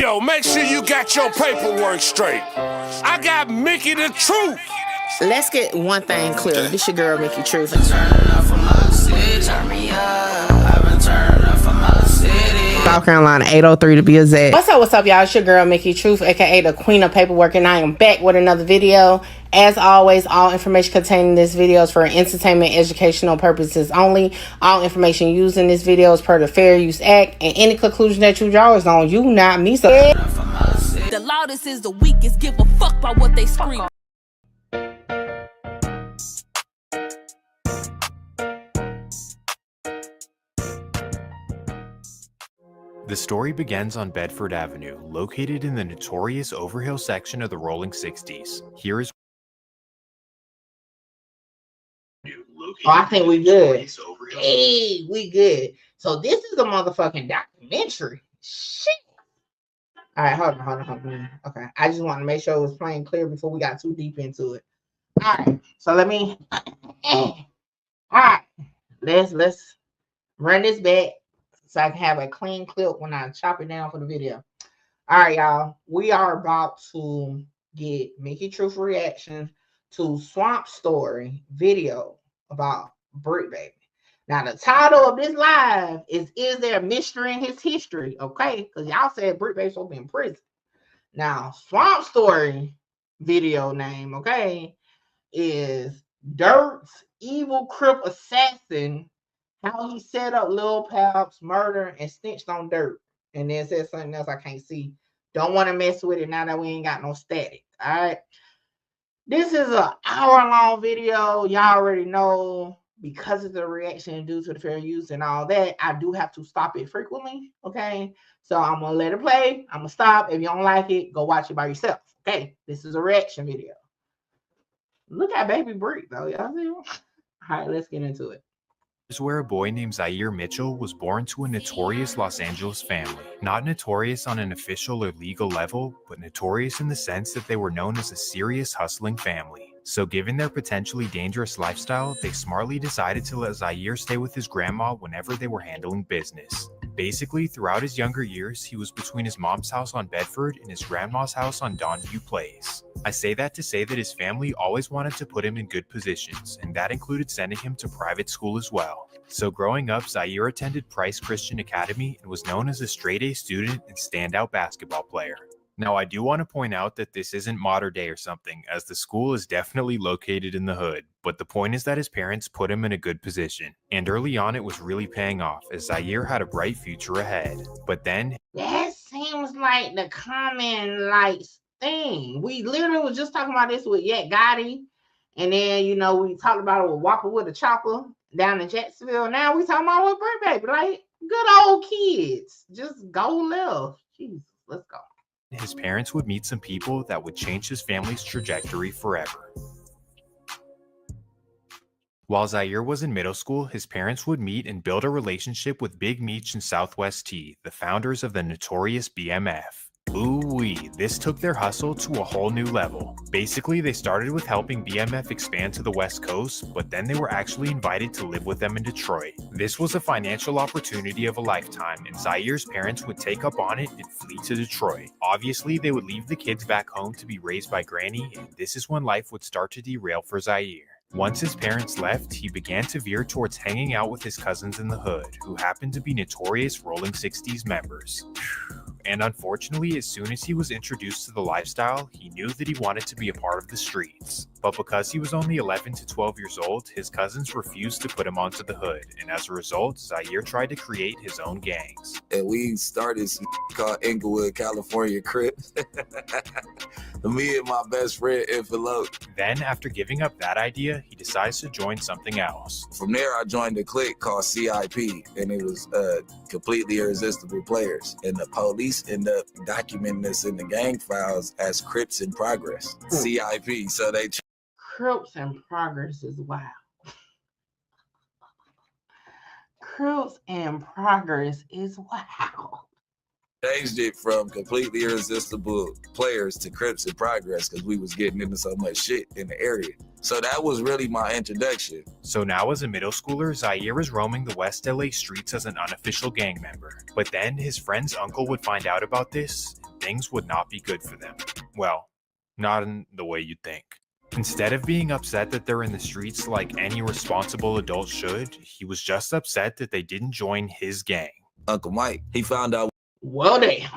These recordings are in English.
Yo, make sure you got your paperwork straight. I got Mickey the Truth. Let's get one thing clear. This your girl, Mickey Truth. South Carolina, 803 to be exact. What's up, y'all? It's your girl, Mickey Truth, aka the Queen of Paperwork, and I am back with another video. As always, all information contained in this video is for entertainment, educational purposes only. All information used in this video is per the Fair Use Act, and any conclusion that you draw is on you, not me. So the loudest is the weakest. Give a fuck about what they scream. The story begins on Bedford Avenue, located in the notorious Overhill section of the Rolling 60s. Here is I think we good. Hey, we good. So this is a motherfucking documentary. Shit. All right, hold on. Okay, I just want to make sure it was plain clear before we got too deep into it. All right, so let me. All right, let's run this back so I can have a clean clip when I chop it down for the video. All right, y'all, we are about to get Mickey Truth reaction to Swamp Story video about Bricc Baby. Now, the title of this live is there a mystery in his history? Okay, because y'all said Bricc Baby's supposed to be in prison. Now, Swamp Story video name, okay, is Dirt's Evil Crip Assassin, how he set up Lil Pap's murder and snitched on Dirt. And then said something else I can't see. Don't want to mess with it now that we ain't got no static. All right. This is an hour-long video. Y'all already know, because of the reaction due to the fair use and all that, I do have to stop it frequently. Okay. So I'm going to let it play. I'm going to stop. If you don't like it, go watch it by yourself. Okay. This is a reaction video. Look at baby Bricc, though. Y'all see? All right. Let's get into it. Is where a boy named Zaire Mitchell was born to a notorious Los Angeles family. Not notorious on an official or legal level, but notorious in the sense that they were known as a serious hustling family. So given their potentially dangerous lifestyle, they smartly decided to let Zaire stay with his grandma whenever they were handling business. Basically, throughout his younger years, he was between his mom's house on Bedford and his grandma's house on Donview Place. I say that to say that his family always wanted to put him in good positions, and that included sending him to private school as well. So growing up, Zaire attended Price Christian Academy and was known as a straight-A student and standout basketball player. Now, I do want to point out that this isn't modern day or something, as the school is definitely located in the hood, but the point is that his parents put him in a good position. And early on, it was really paying off, as Zaire had a bright future ahead. But then... that seems like the common, thing. We literally was just talking about this with Yet Gotti, and then, you know, we talked about it with Whopper with a Chopper down in Jacksonville. Now we talking about with Bricc Baby. Like, good old kids. Just go left. Jesus, let's go. His parents would meet some people that would change his family's trajectory forever. While Zaire was in middle school, his parents would meet and build a relationship with Big Meech and Southwest T, the founders of the notorious BMF. Ooh-wee, this took their hustle to a whole new level. Basically, they started with helping BMF expand to the West Coast, but then they were actually invited to live with them in Detroit. This was a financial opportunity of a lifetime, and Zaire's parents would take up on it and flee to Detroit. Obviously, they would leave the kids back home to be raised by Granny, and this is when life would start to derail for Zaire. Once his parents left, he began to veer towards hanging out with his cousins in the hood, who happened to be notorious Rolling 60s members. And unfortunately, as soon as he was introduced to the lifestyle, he knew that he wanted to be a part of the streets. But because he was only 11 to 12 years old, his cousins refused to put him onto the hood, and as a result, Zaire tried to create his own gangs. And we started some called Inglewood, California Crips. Me and my best friend Envelope. Then, after giving up that idea, he decides to join something else. From there, I joined a clique called CIP, and it was completely irresistible players. And the police end up documenting this in the gang files as Crips in Progress. CIP. So they Crips in Progress is wild. Crips in Progress is wild. Changed it from completely irresistible players to Crips in Progress because we was getting into so much shit in the area. So that was really my introduction. So now as a middle schooler, Zaire is roaming the West LA streets as an unofficial gang member. But then his friend's uncle would find out about this. things would not be good for them. Well, not in the way you'd think. Instead of being upset that they're in the streets like any responsible adult should, he was just upset that they didn't join his gang. Uncle Mike, he found out Well, damn.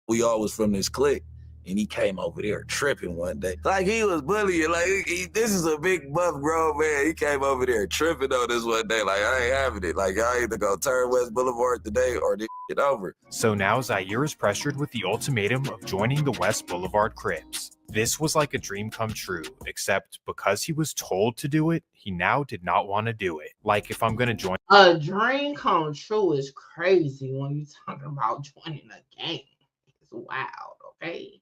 we all was from this clique, and he came over there tripping one day. Like, he was bullying. Like, this is a big buff grown man. He came over there tripping on this one day. Like, I ain't having it. Like, y'all either go turn West Boulevard today or this shit over. So now Zaire is pressured with the ultimatum of joining the West Boulevard Crips. This was like a dream come true, except because he was told to do it, he now did not want to do it. Like, if I'm going to join A dream come true is crazy when you're talking about joining a gang. It's wild, okay?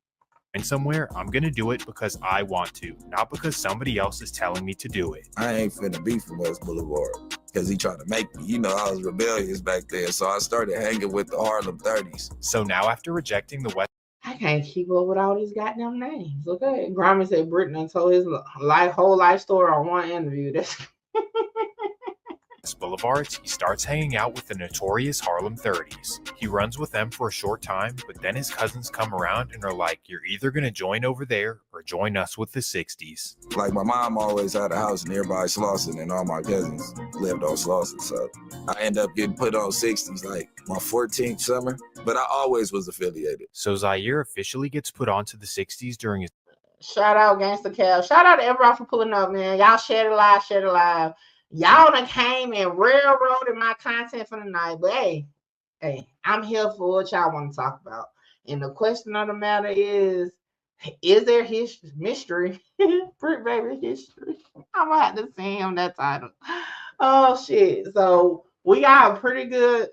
somewhere, I'm going to do it because I want to, not because somebody else is telling me to do it. I ain't finna be from West Boulevard because he trying to make me. You know, I was rebellious back then, so I started hanging with the Harlem 30s. So now, after rejecting the West I can't keep up with all these goddamn names, okay? Grammy said Brittany told his whole life story on one interview. That's Boulevards, he starts hanging out with the notorious Harlem 30s. He runs with them for a short time, but then his cousins come around and are like, you're either going to join over there or join us with the 60s. Like, my mom always had a house nearby Slauson, and all my cousins lived on Slauson, so I end up getting put on 60s like my 14th summer, but I always was affiliated. So Zaire officially gets put onto the 60s during his... Shout out Gangsta Cal. Shout out to everybody for pulling up, man. Y'all share the live, share the live. Y'all done came and railroaded my content for the night, but hey, I'm here for what y'all want to talk about. And the question of the matter is there mystery? Bricc baby history. I'm gonna have to send him that title. Oh shit. So we got a pretty good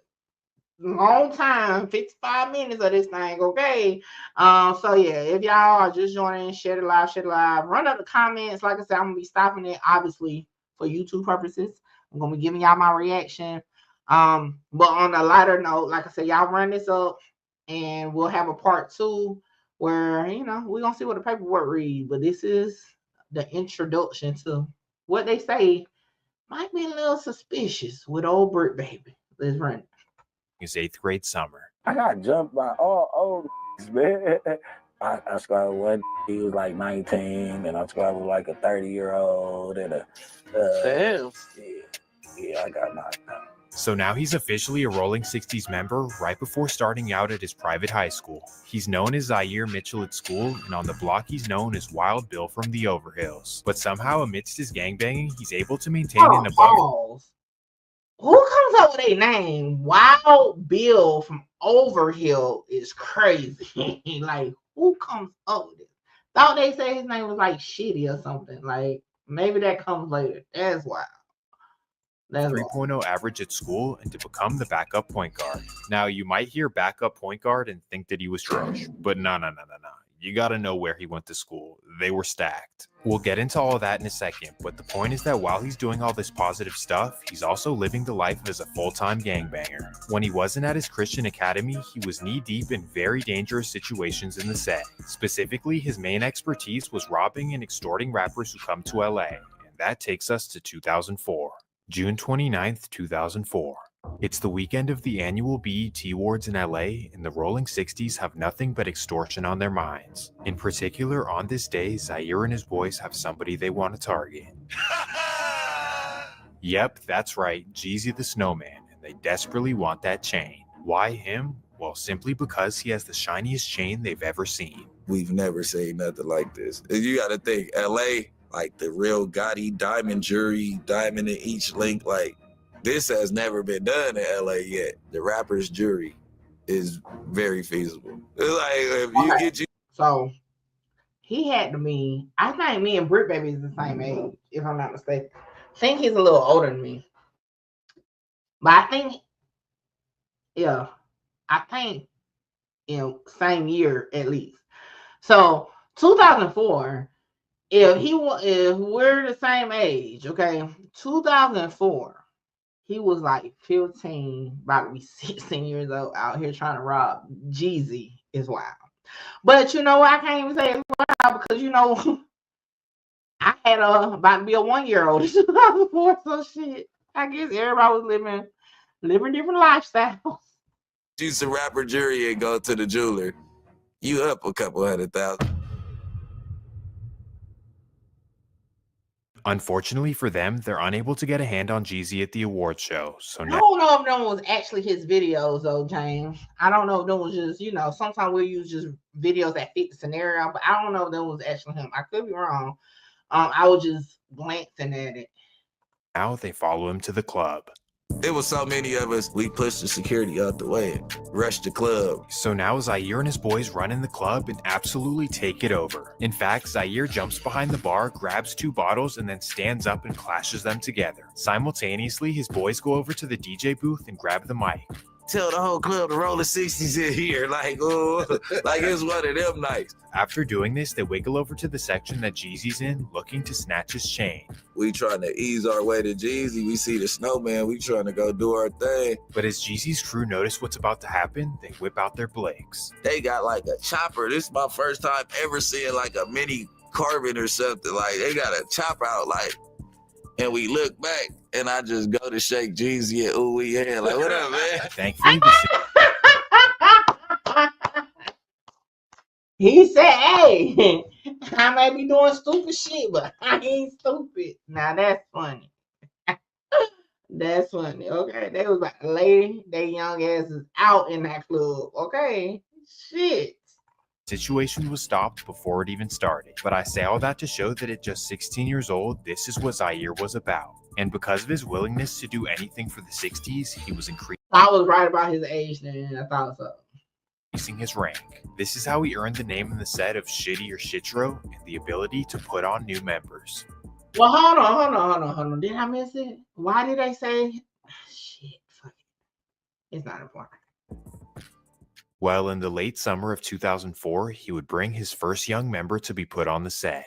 long time, 55 minutes of this thing, okay? So yeah, if y'all are just joining, share the live, run up the comments. Like I said, I'm gonna be stopping it, obviously, for YouTube purposes. I'm gonna be giving y'all my reaction. But on a lighter note, like I said, y'all run this up and we'll have a part 2 where, you know, we're gonna see what the paperwork reads. But this is the introduction to what they say might be a little suspicious with old Bricc baby. Let's run it. his 8th grade summer. I got jumped by all old man. I squatted one, he was like 19, and I squatted with like a 30-year-old and a Damn. Yeah, I got knocked out. So now he's officially a Rolling 60s member right before starting out at his private high school. He's known as Zaire Mitchell at school, and on the block he's known as Wild Bill from the Overhills. But somehow amidst his gangbanging, he's able to maintain an above... Who comes up with a name? Wild Bill from Overhill is crazy. Like, who comes up with it? Thought they said his name was like Shitty or something. Like, maybe that comes later. That's wild. 3.0 average at school and to become the backup point guard. Now, you might hear backup point guard and think that he was trash, but no. You gotta know where he went to school. They were stacked. We'll get into all of that in a second, but the point is that while he's doing all this positive stuff, he's also living the life as a full-time gangbanger. When he wasn't at his Christian academy, he was knee-deep in very dangerous situations in the set. Specifically, his main expertise was robbing and extorting rappers who come to LA, and that takes us to 2004. June 29th, 2004. It's the weekend of the annual BET Awards in LA, and the Rolling 60s have nothing but extortion on their minds. In particular, on this day, Zaire and his boys have somebody they want to target. Yep, that's right, Jeezy the Snowman, and they desperately want that chain. Why him? Well, simply because he has the shiniest chain they've ever seen. We've never seen nothing like this. And you gotta think, LA, like the real Gotti diamond jury, diamond in each link, like, this has never been done in LA yet. The rapper's jury is very feasible. It's like, if you get you. So he had to be, I think me and Bricc baby is the same age, if I'm not mistaken. I think he's a little older than me. But I think, same year at least. So 2004, if we're the same age, okay, 2004. He was like 15, about to be 16 years old, out here trying to rob Jeezy. Is wild. But you know what? I can't even say it's wild because, you know, I had about to be a 1-year-old in 2004. So shit, I guess everybody was living different lifestyles. You some rapper jury and go to the jeweler. You up a couple $100,000. Unfortunately for them, they're unable to get a hand on Jeezy at the award show. So I now don't know if them was actually his videos though, James. I don't know if them was just, you know, sometimes we'll use just videos that fit the scenario, but I don't know if that was actually him. I could be wrong. I was just glancing at it. they follow him to the club. There was so many of us, we pushed the security out the way and rushed the club. So now Zaire and his boys run in the club and absolutely take it over. In fact, Zaire jumps behind the bar, grabs 2 bottles, and then stands up and clashes them together. Simultaneously, his boys go over to the DJ booth and grab the mic. Tell the whole club to roll the 60s in here, like, oh, like it's one of them nights. After doing this, they wiggle over to the section that Jeezy's in, looking to snatch his chain. We trying to ease our way to Jeezy. We see the snowman. We trying to go do our thing. But as Jeezy's crew notice what's about to happen, they whip out their Briccs. They got like a chopper. This is my first time ever seeing like a mini carbon or something. Like they got a chopper out, like, and we look back and I just go to shake Jeezy and ooh we hand. Like, what up, man? Thankfully, He said, hey, I might be doing stupid shit, but I ain't stupid. Now that's funny. That's funny. Okay. They was like, lady, they young asses out in that club. Okay. Shit. situation was stopped before it even started. But I say all that to show that at just 16 years old, this is what Zaire was about. And because of his willingness to do anything for the 60s, he was I was right about his age then. I thought so. increasing his rank. This is how he earned the name in the set of Shitty or Shitro and the ability to put on new members. Well, hold on. Did I miss it? Why did they say shit? Fuck it. It's not important. Well, in the late summer of 2004, he would bring his first young member to be put on the set.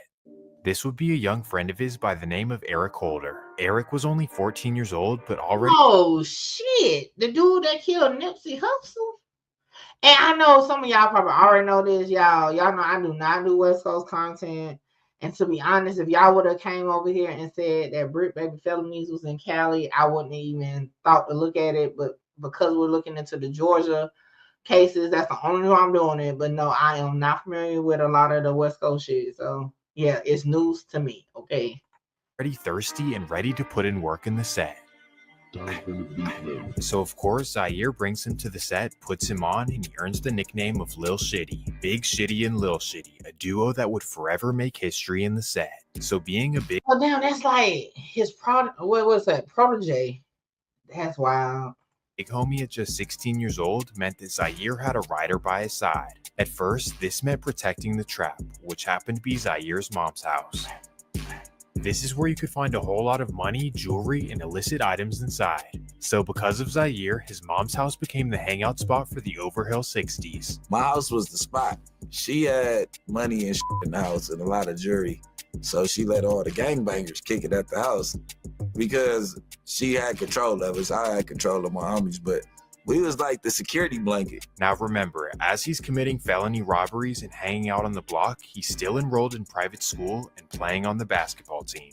This would be a young friend of his by the name of Eric Holder. Eric was only 14 years old, but already... Oh, shit. The dude that killed Nipsey Hussle? And I know some of y'all probably already know this. Y'all know I do not do West Coast content. And to be honest, if y'all would have came over here and said that Bricc Baby Felonies was in Cali, I wouldn't even thought to look at it. But because we're looking into the Georgia cases, that's the only reason I'm doing it. But no, I am not familiar with a lot of the West Coast shit. So yeah, it's news to me. Okay. Already thirsty and ready to put in work in the set. So of course, Zaire brings him to the set, puts him on, and he earns the nickname of Lil Shitty. Big Shitty and Lil Shitty, a duo that would forever make history in the set. So being a big... Oh, damn, that's like his what was that? Protege. That's wild. Big homie at just 16 years old meant that Zaire had a rider by his side. At first, this meant protecting the trap, which happened to be Zaire's mom's house. This is where you could find a whole lot of money, jewelry, and illicit items inside. So because of Zaire, his mom's house became the hangout spot for the Overhill 60s. My house was the spot. She had money and shit in the house and a lot of jewelry. So she let all the gangbangers kick it at the house because she had control of us. I had control of my homies, but we was like the security blanket. Now remember, as he's committing felony robberies and hanging out on the block, he's still enrolled in private school and playing on the basketball team.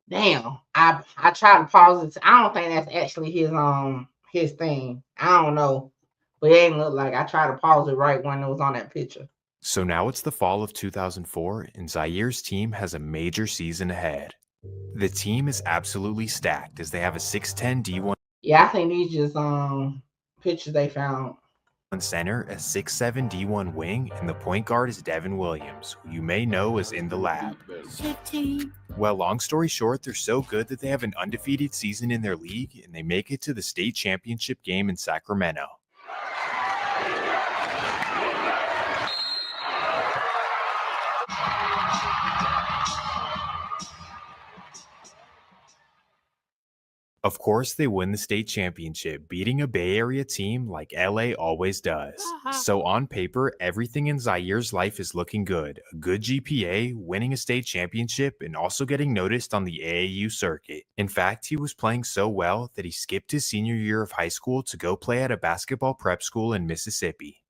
Damn, I tried to pause it. I don't think that's actually his thing. I don't know, but it ain't look like. I tried to pause it right when it was on that picture. So now it's the fall of 2004, and Zaire's team has a major season ahead. The team is absolutely stacked as they have a 6'10 D1. Yeah, I think these just pictures they found. Center, a 6'7 D1 wing, and the point guard is Devin Williams, who you may know is in the lab. Well, long story short, they're so good that they have an undefeated season in their league, and they make it to the state championship game in Sacramento. Of course, they win the state championship, beating a Bay Area team like LA always does. So on paper, everything in Zaire's life is looking good. A good GPA, winning a state championship, and also getting noticed on the AAU circuit. In fact, he was playing so well that he skipped his senior year of high school to go play at a basketball prep school in Mississippi.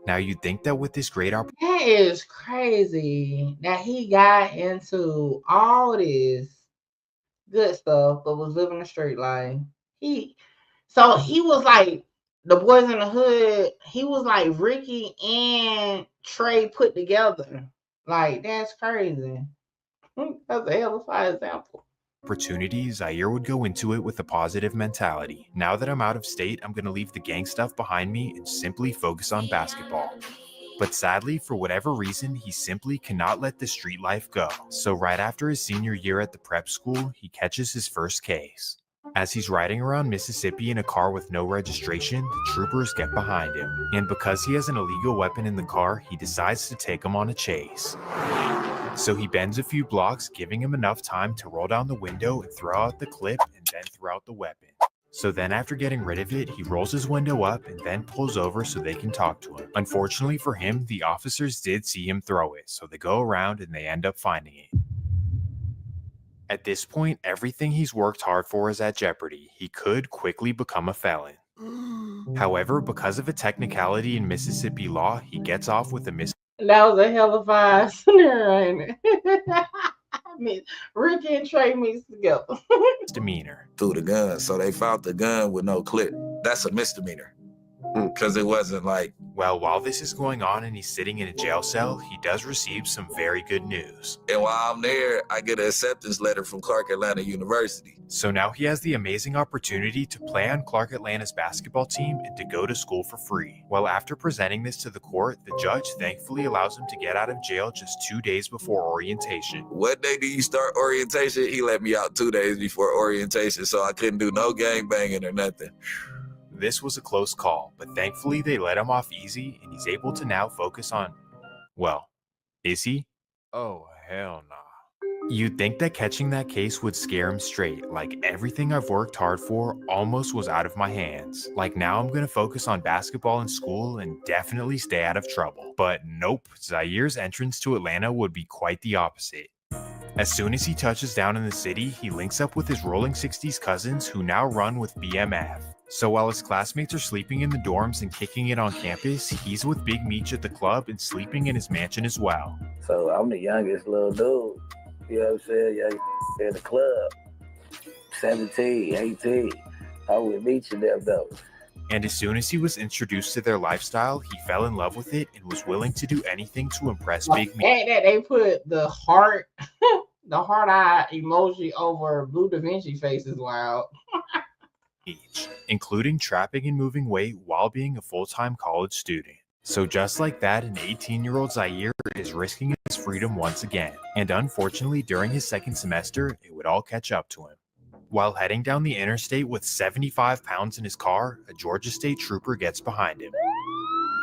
Now you'd think that with this great opportunity... That is crazy that he got into all this good stuff, but was living a straight life. He So he was like the Boys in the Hood. He was like Ricky and Trey put together. Like, that's crazy. That's a hell of an example. Opportunity, Zaire would go into it with a positive mentality. Now that I'm out of state, I'm going to leave the gang stuff behind me and simply focus on basketball. But sadly, for whatever reason, he simply cannot let the street life go. So right after his senior year at the prep school, he catches his first case. As he's riding around Mississippi in a car with no registration, the troopers get behind him. And because he has an illegal weapon in the car, he decides to take him on a chase. So he bends a few blocks, giving him enough time to roll down the window and throw out the clip and then throw out the weapon. So then after getting rid of it, he rolls his window up and then pulls over so they can talk to him. Unfortunately for him, the officers did see him throw it, so they go around and they end up finding it. At this point, everything he's worked hard for is at jeopardy. He could quickly become a felon. However, because of a technicality in Mississippi law, he gets off with a That was a hell of a scenario, ain't it? I mean, Ricky and Trey mixed together. misdemeanor. Through the gun. So they found the gun with no clip. That's a misdemeanor. Because it wasn't like. Well, while this is going on and he's sitting in a jail cell, he does receive some very good news. And while I'm there, I get an acceptance letter from Clark Atlanta University. So now he has the amazing opportunity to play on Clark Atlanta's basketball team and to go to school for free. Well, after presenting this to the court, the judge thankfully allows him to get out of jail just 2 days before orientation. What day do you start orientation? He let me out 2 days before orientation, so I couldn't do no gang banging or nothing. This was a close call, but thankfully they let him off easy and he's able to now focus on, well, is he? Oh, hell nah. You'd think that catching that case would scare him straight, like everything I've worked hard for almost was out of my hands. Like now I'm gonna focus on basketball in school and definitely stay out of trouble. But nope, Zaire's entrance to Atlanta would be quite the opposite. As soon as he touches down in the city, he links up with his Rolling 60s cousins who now run with BMF. So while his classmates are sleeping in the dorms and kicking it on campus, he's with Big Meech at the club and sleeping in his mansion as well. So I'm the youngest little dude, you know what I'm saying? Young in the club, 17, 18. I with Meech and them though. And as soon as he was introduced to their lifestyle, he fell in love with it and was willing to do anything to impress Big Meech. That they put the heart, the heart eye emoji over Blue Da Vinci face is wild. Including trapping and moving weight while being a full-time college student. So just like that, an 18-year-old Zaire is risking his freedom once again. And unfortunately, during his second semester, it would all catch up to him. While heading down the interstate with 75 pounds in his car, a Georgia State trooper gets behind him.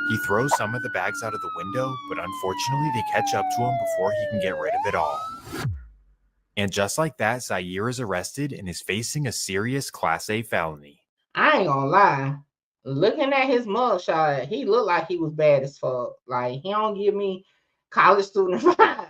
He throws some of the bags out of the window, but unfortunately they catch up to him before he can get rid of it all. And just like that, Zaire is arrested and is facing a serious Class A felony. I ain't gonna lie. Looking at his mugshot, he looked like he was bad as fuck. Like, he don't give me college student vibes.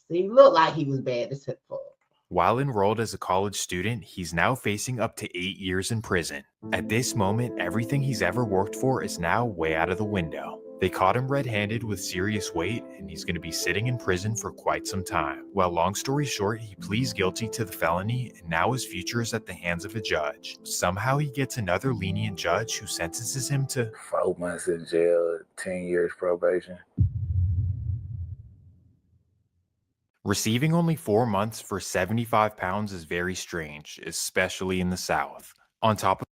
He looked like he was bad as fuck. While enrolled as a college student, he's now facing up to 8 years in prison. At this moment, everything he's ever worked for is now way out of the window. They caught him red-handed with serious weight, and he's going to be sitting in prison for quite some time. Well, long story short, he pleads guilty to the felony, and now his future is at the hands of a judge. Somehow he gets another lenient judge who sentences him to 4 months in jail, 10 years probation. Receiving only 4 months for 75 pounds is very strange, especially in the South. On top of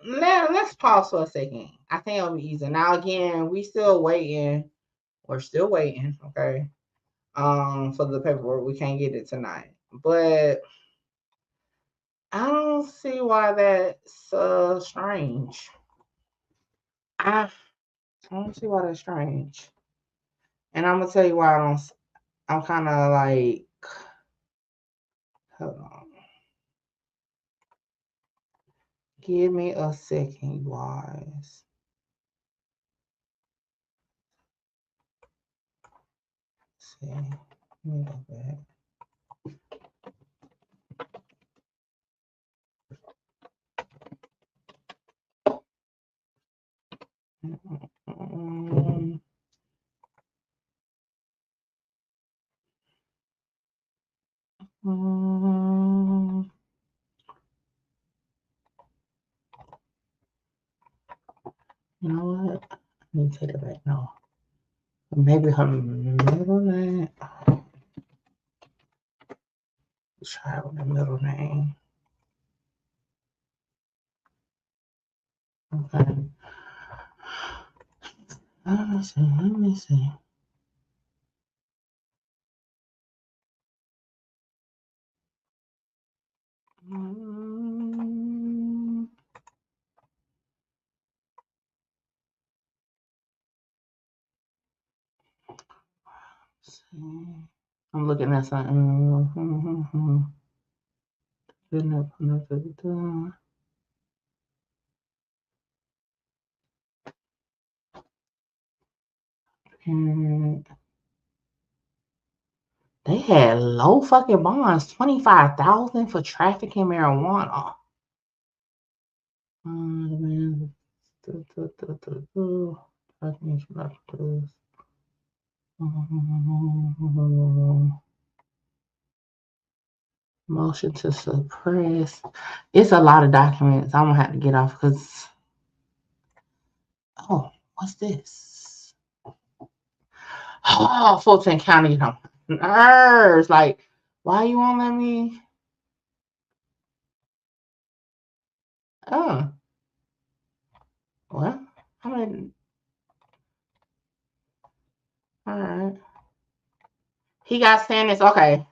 let's pause for a second. I think it'll be easy. Now again, we're still waiting, okay, for the paperwork. We can't get it tonight. But I don't see why that's strange. I don't see why that's strange. And I'm gonna tell you why I'm kind of like, hold on. Give me a second, you guys. See, let me go back. You know what? Let me take it back. No. Maybe her middle name. Let's try with the middle name. Okay. Let me see. Let me see. I'm looking at something. They had low fucking bonds, 25,000 for trafficking marijuana. Motion to suppress. It's a lot of documents. I'm gonna have to get off because. Oh, what's this? Oh, Fulton County. Nerves. Like, why you won't let me? Oh. Well, I mean, all right. He got standards. Okay.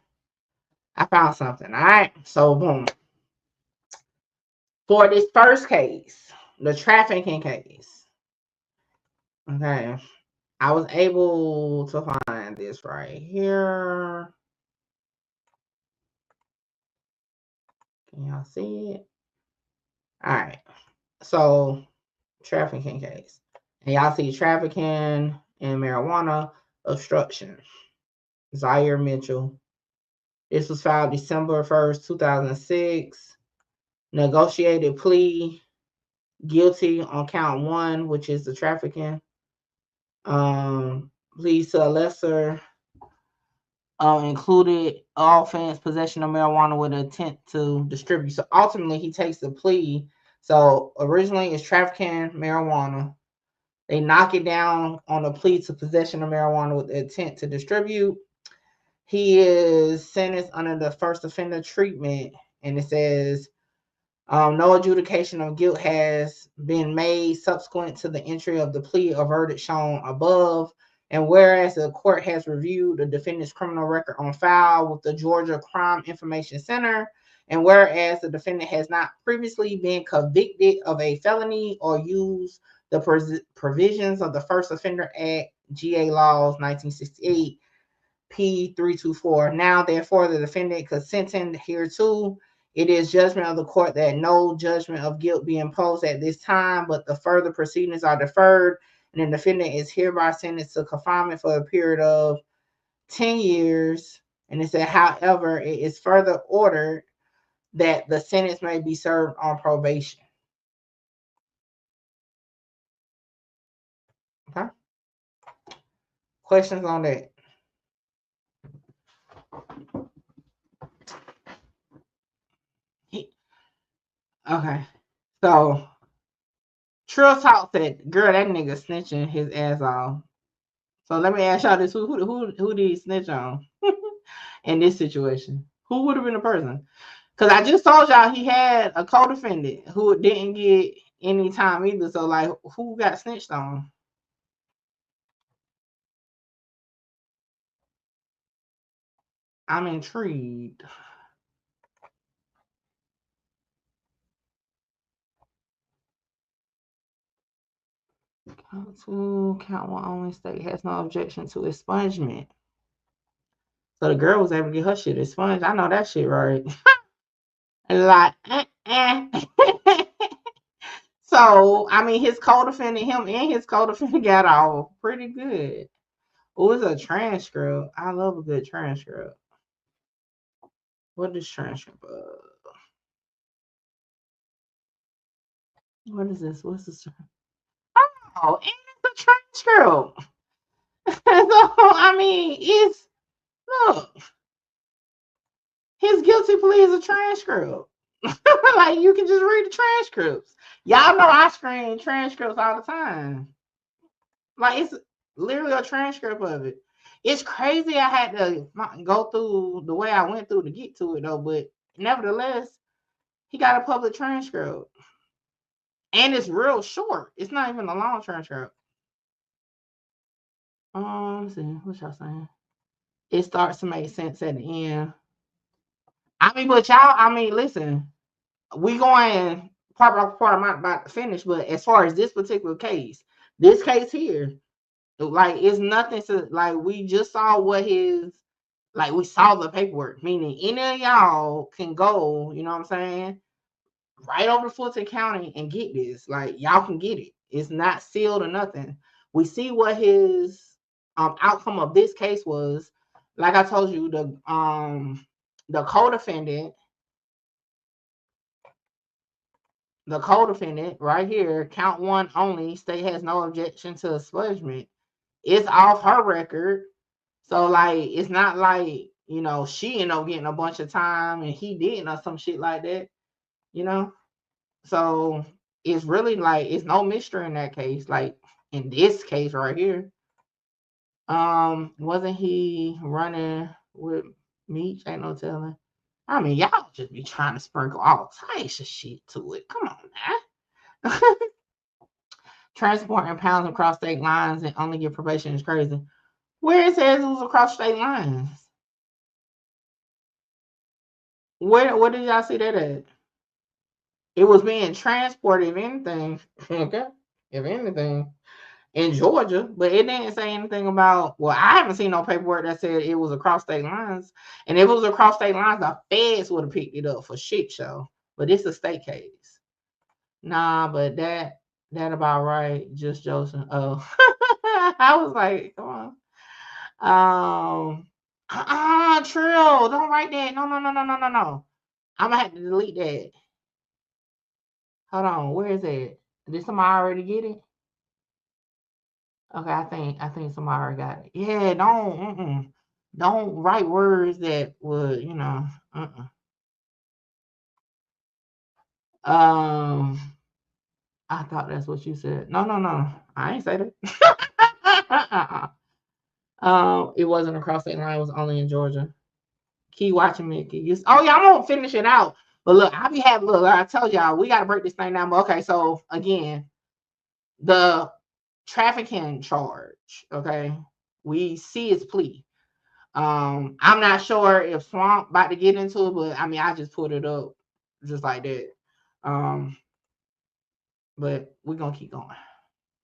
I found something. All right. So, boom. For this first case, the trafficking case. Okay. I was able to find this right here. Can y'all see it? All right. So, trafficking case. And y'all see trafficking and marijuana obstruction. Zaire Mitchell. This was filed December 1st, 2006. Negotiated plea, guilty on count 1, which is the trafficking. Pleads to a lesser included offense, possession of marijuana with intent to distribute. So ultimately, he takes the plea. So originally, it's trafficking marijuana. They knock it down on a plea to possession of marijuana with intent to distribute. He is sentenced under the first offender treatment, and it says no adjudication of guilt has been made subsequent to the entry of the plea or verdict shown above. And whereas the court has reviewed the defendant's criminal record on file with the Georgia Crime Information Center, and whereas the defendant has not previously been convicted of a felony or used the provisions of the First Offender Act, GA Laws 1968, P324. Now, therefore, the defendant consenting hereto, it is judgment of the court that no judgment of guilt be imposed at this time, but the further proceedings are deferred, and the defendant is hereby sentenced to confinement for a period of 10 years. And it said, however, it is further ordered that the sentence may be served on probation. Okay. Questions on that? Okay. So Trill Talk said, girl, that nigga snitching his ass off. So let me ask y'all this: who did he snitch on in this situation? Who would have been the person? Because I just told y'all he had a co-defendant who didn't get any time either. So like, who got snitched on? I'm intrigued. Count 2, count 1 only. State has no objection to expungement. So the girl was able to get her shit expunged. I know that shit right. Like, So, I mean, his co-defendant, him and his co-defendant got off pretty good. Oh, it's a transcript. I love a good transcript. What is transcript? What is this? What's this? Oh, and it's a transcript. So, I mean, look, his guilty plea is a transcript. Like, you can just read the transcripts. Y'all know I screen transcripts all the time. Like, it's literally a transcript of it. It's crazy I had to go through the way I went through to get to it, though. But nevertheless, he got a public transcript. And it's real short. It's not even a long transcript. Let's see. What y'all saying? It starts to make sense at the end. I mean, but y'all, I mean, listen, we going part by part. I'm not about to finish, but as far as this particular case, this case here, like, it's nothing to, like, we just saw what his, like, we saw the paperwork, meaning any of y'all can go, you know what I'm saying, right over to Fulton County and get this. Like, y'all can get it. It's not sealed or nothing. We see what his outcome of this case was. Like I told you, the co-defendant right here, count one only, state has no objection to expungement. It's off her record. So, like, it's not like, you know, she ended up getting a bunch of time and he didn't, or some shit like that, you know? So it's really like, it's no mystery in that case. Like, in this case right here, wasn't he running with Meech? Ain't no telling. I mean, y'all just be trying to sprinkle all types of shit to it. Come on now. Transporting pounds across state lines and only get probation is crazy. Where it says it was across state lines? Where did y'all see that at? It was being transported, if anything, okay, if anything, in Georgia, but it didn't say anything about, well, I haven't seen no paperwork that said it was across state lines. And if it was across state lines, the feds would have picked it up for shit show. But it's a state case. Nah, but that about right, just Joseph. Oh. I was like, come on. Trill, don't write that. No. I'm gonna have to delete that. Hold on, where is it? Did somebody already get it? Okay, I think somebody already got it. Yeah, don't write words that would, you know. I thought that's what you said. No, I ain't say that. It wasn't across state line. It was only in Georgia. Keep watching, Mickey. Oh yeah, I'm gonna finish it out. But look, I told y'all we gotta break this thing down. But okay, so again, the trafficking charge. Okay, we see his plea. I'm not sure if Swamp about to get into it, but I mean, I just put it up just like that. But we're gonna keep going.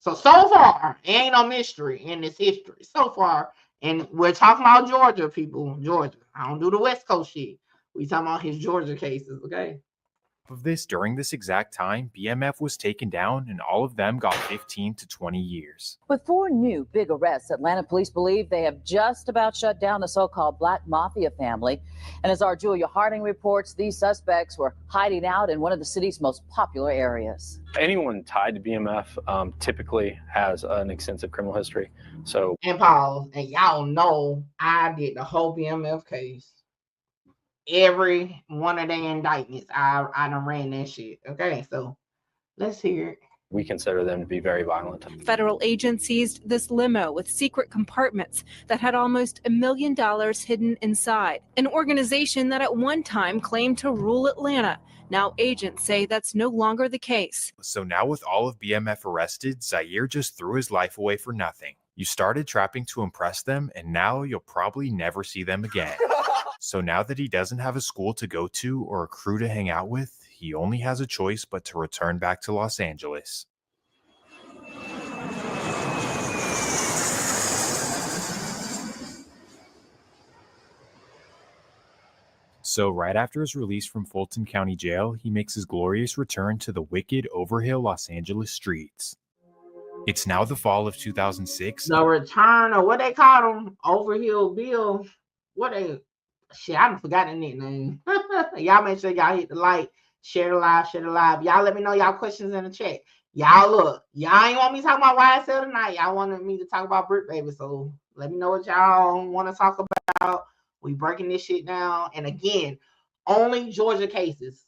So far, ain't no mystery in this history. So far, and we're talking about Georgia, people. Georgia. I don't do the West Coast shit. We talking about his Georgia cases, okay? Of this, during this exact time, BMF was taken down and all of them got 15 to 20 years. With 4 new big arrests, Atlanta police believe they have just about shut down the so-called Black Mafia family. And as our Julia Harding reports, these suspects were hiding out in one of the city's most popular areas. Anyone tied to BMF typically has an extensive criminal history. So, and pause, and y'all know I did the whole BMF case. Every one of the indictments, I done ran that shit. Okay, so let's hear it. We consider them to be very violent. Federal agents seized this limo with secret compartments that had almost $1 million hidden inside. An organization that at one time claimed to rule Atlanta. Now agents say that's no longer the case. So now with all of BMF arrested, Zaire just threw his life away for nothing. You started trapping to impress them, and now you'll probably never see them again. So now that he doesn't have a school to go to or a crew to hang out with, he only has a choice but to return back to Los Angeles. So right after his release from Fulton County Jail, he makes his glorious return to the wicked, overhill Los Angeles streets. It's now the fall of 2006. The return of what they call him, Overhill Bill. Shit, I forgot the nickname. Y'all make sure y'all hit the like, share the live. Y'all let me know y'all questions in the chat. Y'all look, y'all ain't want me to talk about YSL tonight. Y'all wanted me to talk about Bricc, baby. So let me know what y'all want to talk about. We breaking this shit down. And again, only Georgia cases.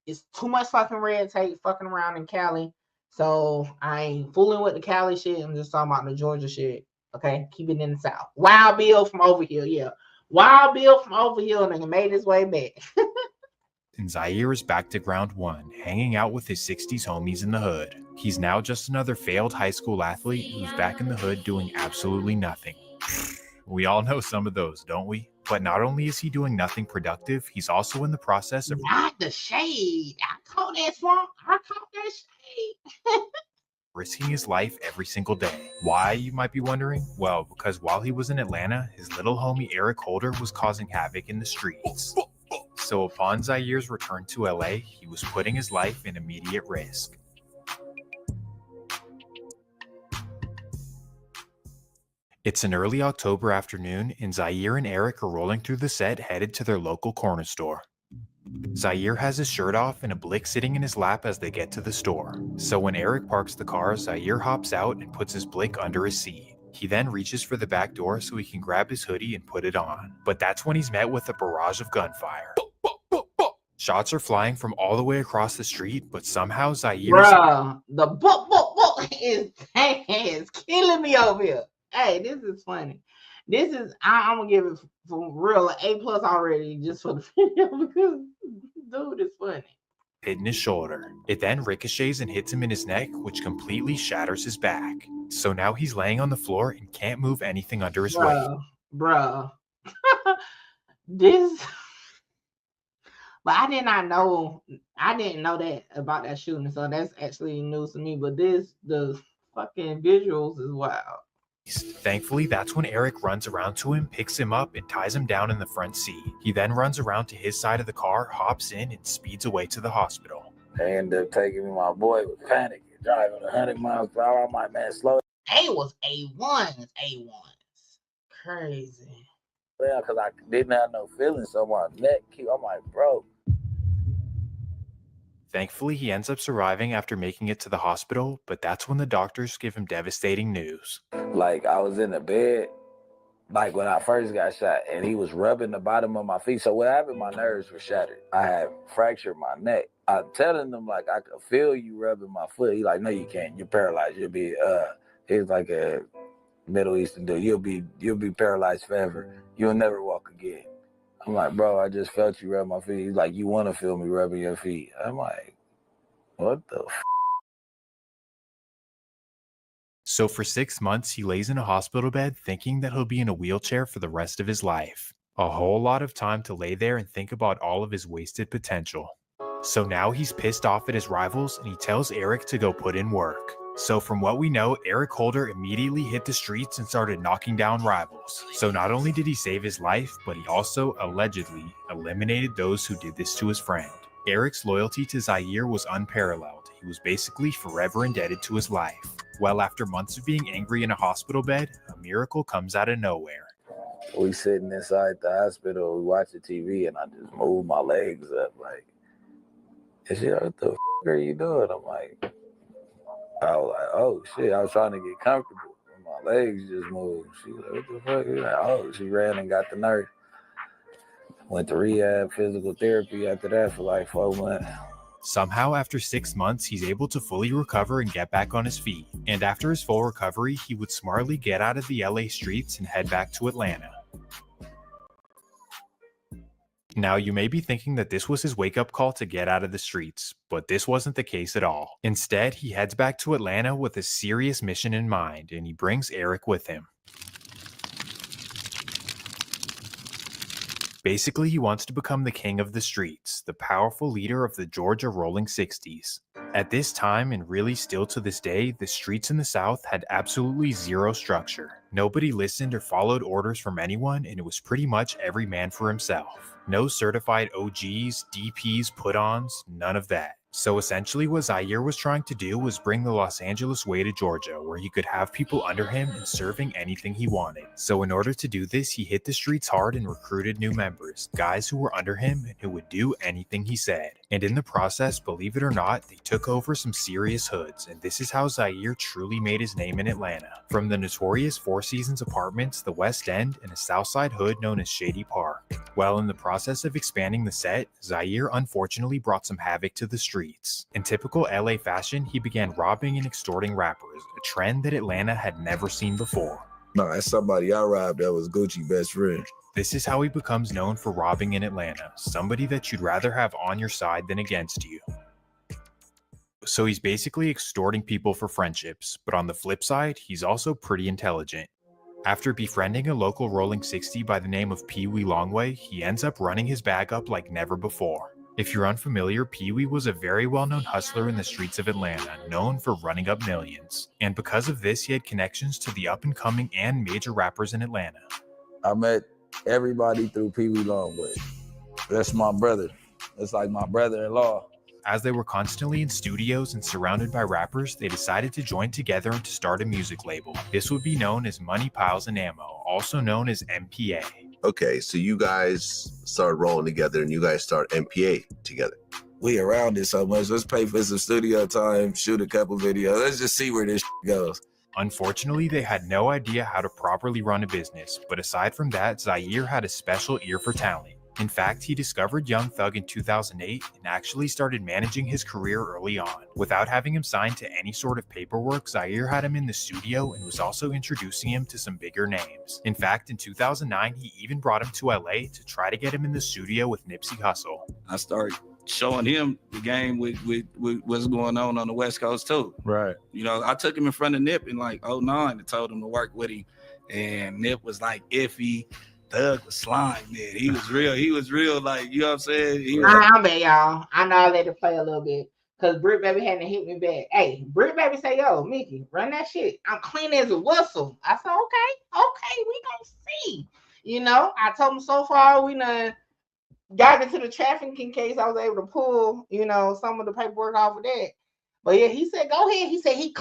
it's too much fucking red tape fucking around in Cali. So I ain't fooling with the Cali shit. I'm just talking about the Georgia shit. Okay, keep it in the South. Wild Bill from over here, yeah. Wild Bill from over here, nigga, made his way back. And Zaire is back to ground one, hanging out with his 60s homies in the hood. He's now just another failed high school athlete who's back in the hood doing absolutely nothing. We all know some of those, don't we? But not only is he doing nothing productive, he's also in the process of not the shade. I caught that swamp. I caught that shade. risking his life every single day. Why, you might be wondering? Well, because while he was in Atlanta, his little homie Eric Holder was causing havoc in the streets. So upon Zaire's return to LA, he was putting his life in immediate risk. It's an early October afternoon, and Zaire and Eric are rolling through the set headed to their local corner store. Zaire has his shirt off and a Bricc sitting in his lap as they get to the store. So when Eric parks the car, Zaire hops out and puts his Bricc under his seat. He then reaches for the back door so he can grab his hoodie and put it on. But that's when he's met with a barrage of gunfire. Shots are flying from all the way across the street, but somehow Zaire... Bruh, the book is killing me over here. Hey, this is funny. This is, I'm going to give it for real an A+ already just for the video because dude is funny. Hit in his shoulder. It then ricochets and hits him in his neck, which completely shatters his back. So now he's laying on the floor and can't move anything under his weight. Bruh. This... But I didn't know that about that shooting, so that's actually news to me. But the fucking visuals is wild. Thankfully, that's when Eric runs around to him, picks him up, and ties him down in the front seat. He then runs around to his side of the car, hops in, and speeds away to the hospital. They ended up taking me. My boy was panicking, driving 100 miles per hour. I'm like, man, slow. They was A1s. Crazy. Yeah, because I didn't have no feelings, so my neck I'm like, bro. Thankfully, he ends up surviving after making it to the hospital, but that's when the doctors give him devastating news. Like, I was in the bed, like when I first got shot, and he was rubbing the bottom of my feet. So what happened, my nerves were shattered. I had fractured my neck. I'm telling them, like, I could feel you rubbing my foot. He's like, no, you can't. You're paralyzed. You'll be, he's like a Middle Eastern dude. You'll be paralyzed forever. You'll never walk again. I'm like, bro, I just felt you rub my feet. He's like, you want to feel me rubbing your feet? I'm like, what the f? So for 6 months, he lays in a hospital bed thinking that he'll be in a wheelchair for the rest of his life. A whole lot of time to lay there and think about all of his wasted potential. So now he's pissed off at his rivals and he tells Eric to go put in work. So from what we know, Eric Holder immediately hit the streets and started knocking down rivals. So not only did he save his life, but he also allegedly eliminated those who did this to his friend. Eric's loyalty to Zaire was unparalleled. He was basically forever indebted to his life. Well, after months of being angry in a hospital bed, a miracle comes out of nowhere. We sitting inside the hospital, we watching TV, and I just move my legs up like, and she like, what the f*** are you doing? I'm like, I was like, oh shit, I was trying to get comfortable. And my legs just moved. She was like, what the fuck? Like, oh, she ran and got the nurse. Went to rehab, physical therapy after that for like 4 months. Somehow, after 6 months, he's able to fully recover and get back on his feet. And after his full recovery, he would smartly get out of the LA streets and head back to Atlanta. Now, you may be thinking that this was his wake-up call to get out of the streets, but this wasn't the case at all. Instead, he heads back to Atlanta with a serious mission in mind, and he brings Eric with him. Basically, he wants to become the king of the streets, the powerful leader of the Georgia Rolling 60s. At this time, and really still to this day, the streets in the South had absolutely zero structure. Nobody listened or followed orders from anyone, and it was pretty much every man for himself. No certified OGs, DPs, put-ons, none of that. So essentially what Zaire was trying to do was bring the Los Angeles way to Georgia, where he could have people under him and serving anything he wanted. So in order to do this, he hit the streets hard and recruited new members, guys who were under him and who would do anything he said. And in the process, believe it or not, they took over some serious hoods, and this is how Zaire truly made his name in Atlanta. From the notorious Four Seasons apartments, the West End, and a Southside hood known as Shady Park. Well, in the process of expanding the set, Zaire unfortunately brought some havoc to the streets. In typical LA fashion, he began robbing and extorting rappers, a trend that Atlanta had never seen before. No, that's somebody I robbed that was Gucci best friend. This is how he becomes known for robbing in Atlanta, somebody that you'd rather have on your side than against you. So he's basically extorting people for friendships, but on the flip side, he's also pretty intelligent. After befriending a local rolling 60 by the name of Pee Wee Longway, he ends up running his bag up like never before. If you're unfamiliar, Pee Wee was a very well-known hustler in the streets of Atlanta, known for running up millions. And because of this, he had connections to the up-and-coming and major rappers in Atlanta. I met everybody through Pee Wee Longway. That's my brother. That's like my brother-in-law. As they were constantly in studios and surrounded by rappers, they decided to join together and to start a music label. This would be known as Money, Piles, and Ammo, also known as MPA. Okay, so you guys started rolling together and you guys start MPA together. We around it so much. Let's pay for some studio time, shoot a couple videos. Let's just see where this goes. Unfortunately, they had no idea how to properly run a business, but aside from that, Zaire had a special ear for talent. In fact, he discovered Young Thug in 2008 and actually started managing his career early on. Without having him signed to any sort of paperwork, Zaire had him in the studio and was also introducing him to some bigger names. In fact, in 2009, he even brought him to LA to try to get him in the studio with Nipsey Hussle. I started showing him the game with what's going on the West Coast too. Right. You know, I took him in front of Nip in like 2009 and told him to work with him. And Nip was like iffy. Thug was slime, man. He was real, like, you know what I'm saying? I'm bad, y'all. I know I let it play a little bit because Bricc Baby hadn't hit me back. Hey, Bricc Baby say, yo, Mickey, run that shit. I'm clean as a whistle. I said, okay, we gonna see. You know, I told him so far we done got into the trafficking case. I was able to pull, you know, some of the paperwork off of that. But yeah, he said, go ahead. He said he's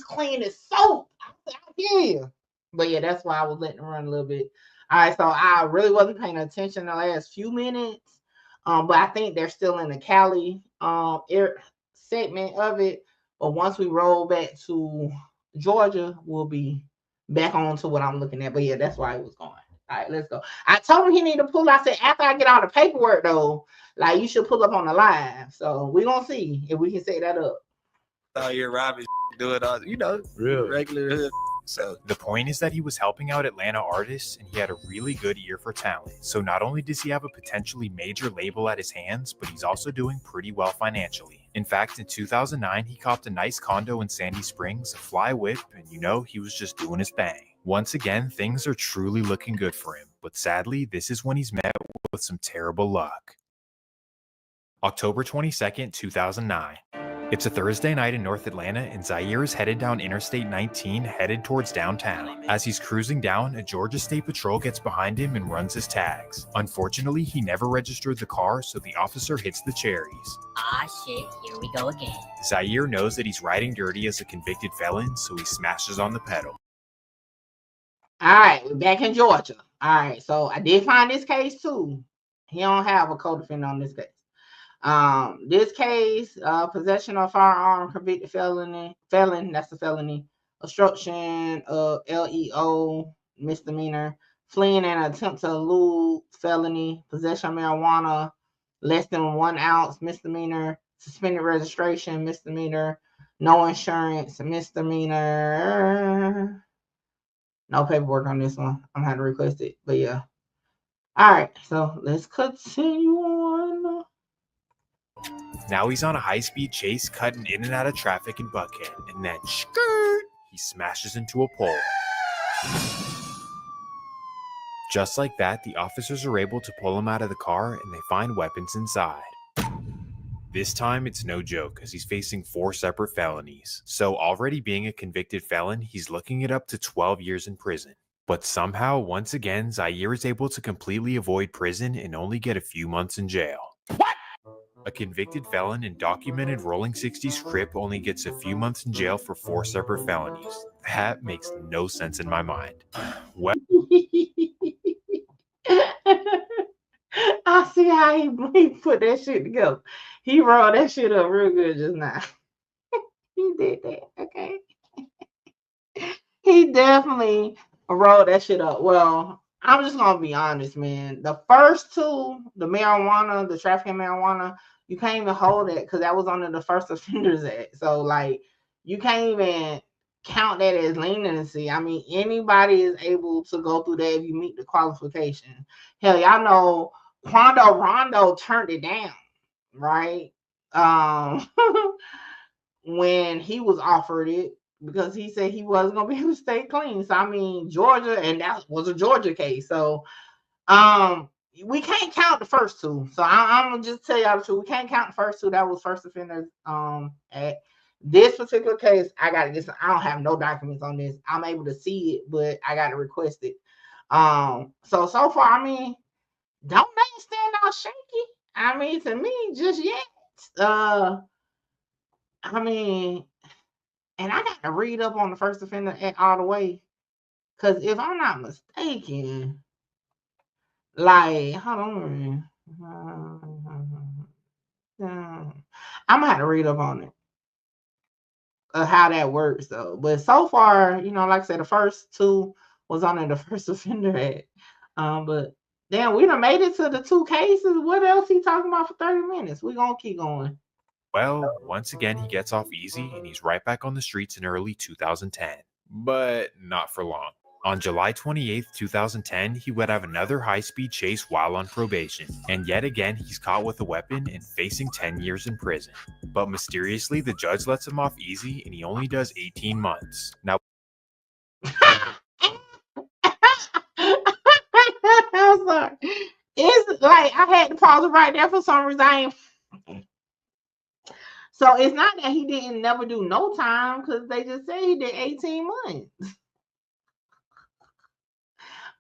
clean as soap. I said, I hear you. But yeah, that's why I was letting him run a little bit. All right, so I really wasn't paying attention the last few minutes, but I think they're still in the Cali segment of it. But once we roll back to Georgia, we'll be back on to what I'm looking at. But yeah, that's why it was going. All right, let's go. I told him he needed to pull. I said, after I get all the paperwork, though, like, you should pull up on the live. So we're going to see if we can set that up. Out here robbing, doing all, you know, Real. regular hood. So the point is that he was helping out Atlanta artists and he had a really good ear for talent. So not only does he have a potentially major label at his hands, but he's also doing pretty well financially. In fact, in 2009, he copped a nice condo in Sandy Springs, a fly whip, and you know, he was just doing his thing. Once again, things are truly looking good for him, but sadly, this is when he's met with some terrible luck. October 22nd, 2009. It's a Thursday night in North Atlanta, and Zaire is headed down Interstate 19, headed towards downtown. As he's cruising down, a Georgia State Patrol gets behind him and runs his tags. Unfortunately, he never registered the car, so the officer hits the cherries. Ah, shit, here we go again. Zaire knows that he's riding dirty as a convicted felon, so he smashes on the pedal. All right, we're back in Georgia. All right, so I did find this case too. He don't have a co-defendant on this case. This case, possession of firearm, convicted felon, that's a felony, obstruction of LEO, misdemeanor, fleeing and attempt to elude, felony, possession of marijuana, less than 1 ounce, misdemeanor, suspended registration, misdemeanor, no insurance, misdemeanor. No paperwork on this one. I'm going to request it, but yeah. All right, so let's continue on. Now he's on a high-speed chase, cutting in and out of traffic in Buckhead, and then skirt, he smashes into a pole. Just like that, the officers are able to pull him out of the car, and they find weapons inside. This time, it's no joke, as he's facing 4 separate felonies. So already being a convicted felon, he's looking at up to 12 years in prison. But somehow, once again, Zaire is able to completely avoid prison and only get a few months in jail. What? A convicted felon and documented rolling 60s Crip only gets a few months in jail for 4 separate felonies. That makes no sense in my mind. Well, I see how he put that shit together. He rolled that shit up real good just now. He did that, okay? He definitely rolled that shit up. Well, I'm just gonna be honest, man. The first two, the marijuana, the trafficking marijuana, you can't even hold it because that was under the First Offenders Act. So like, you can't even count that as leniency. I mean, anybody is able to go through that if you meet the qualification. Hell, y'all know Quando Rondo turned it down, right? When he was offered it because he said he wasn't gonna be able to stay clean. So I mean, Georgia, and that was a Georgia case. So we can't count the first two. So I'm gonna just tell y'all the truth. We can't count the first two. That was First Offenders at this particular case. I got this. I don't have no documents on this. I'm able to see it, but I got to request it. So far, I mean, don't make it stand out shaky. I mean, to me, just yet. I mean, and I got to read up on the First Offender Act all the way. Because if I'm not mistaken, like, hold on. I'm going to have to read up on it. How that works, though. But so far, you know, like I said, the first two was under the First Offender Act. But damn, we done made it to the two cases. What else he talking about for 30 minutes? We're going to keep going. Well, once again, he gets off easy and he's right back on the streets in early 2010. But not for long. On July 28, 2010, he would have another high-speed chase while on probation. And yet again, he's caught with a weapon and facing 10 years in prison. But mysteriously, the judge lets him off easy and he only does 18 months. Now, I'm sorry. It's like I had to pause it right there for some reason. So it's not that he didn't never do no time because they just said he did 18 months.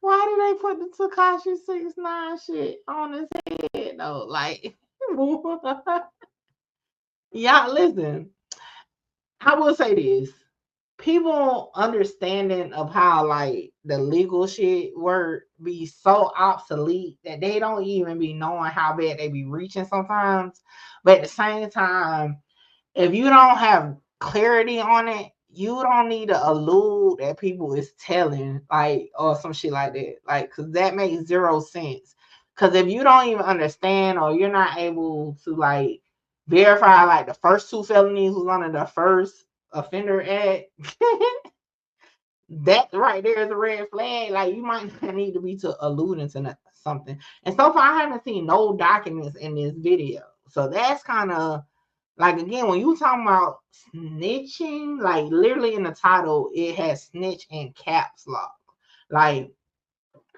Why did they put the Tekashi 6ix9ine shit on his head though? Like, y'all listen. I will say this. People understanding of how like the legal shit work be so obsolete that they don't even be knowing how bad they be reaching sometimes. But at the same time, if you don't have clarity on it, you don't need to allude that people is telling, like, or some shit like that. Like, because that makes zero sense. Because if you don't even understand or you're not able to, like, verify, like, the first two felonies was under the First Offender Act, that right there is a red flag. Like, you might not need to be alluding to something. And so far, I haven't seen no documents in this video. So that's kind of, like, again, when you talking about snitching, like, literally in the title, it has snitch in caps lock. Like,